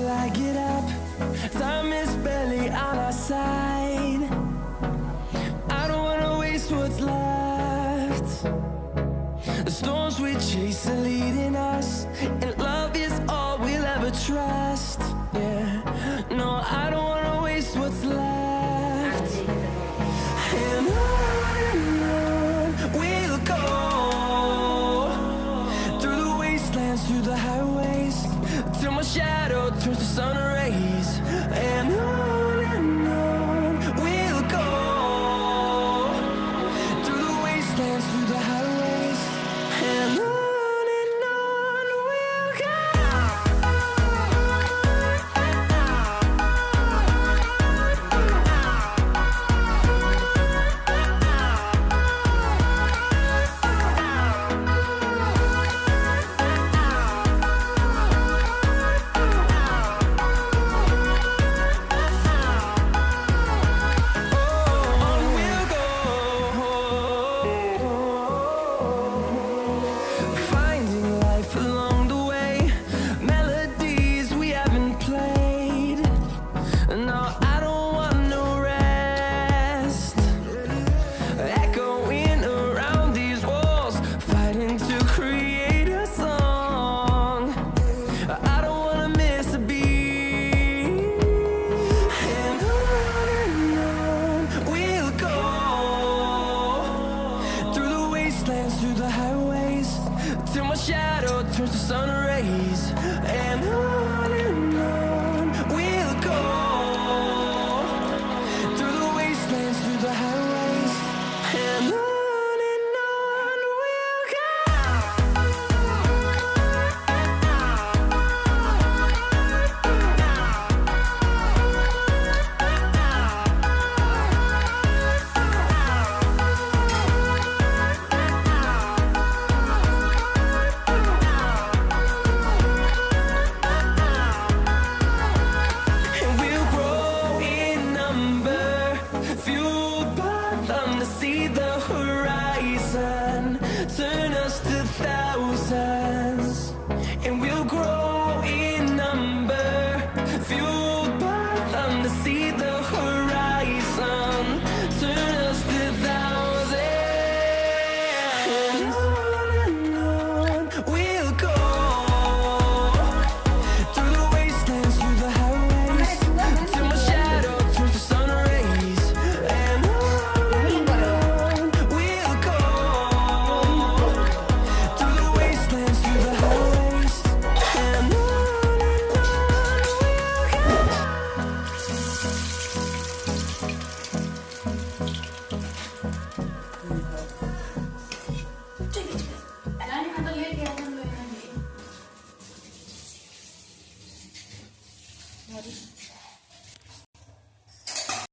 till I get up. Time is barely on our side. I don't wanna waste what's left. The storms we chase are leading us, and love is all we'll ever trust. Yeah, no, I don't wanna waste what's left. And on we'll go, through the wastelands, through the highways, till my shadow turns to sun rays. And on we'll go, through the wastelands, through the highways, and on we'll go. Finding life along the way, melodies we haven't played. No, I don't want no rest. Echoing around these walls, fighting to create a song. I don't wanna miss a beat. And on we'll go, through the wastelands, through the highways, till my shadow turns to sun rays. And on we'll go, through the wastelands, through the highways, and on we'll go. And we'll grow in number, fueled by them to see the horizon, turn us to thousands. And we'll grow in number, fueled by them to see the horizon, turn us to thousands. And on we'll go, through the wastelands, through the highways, till my shadow turns to sun rays. And on we'll go, through the wastelands, through the highways, and on we'll go. Yani hata late गया था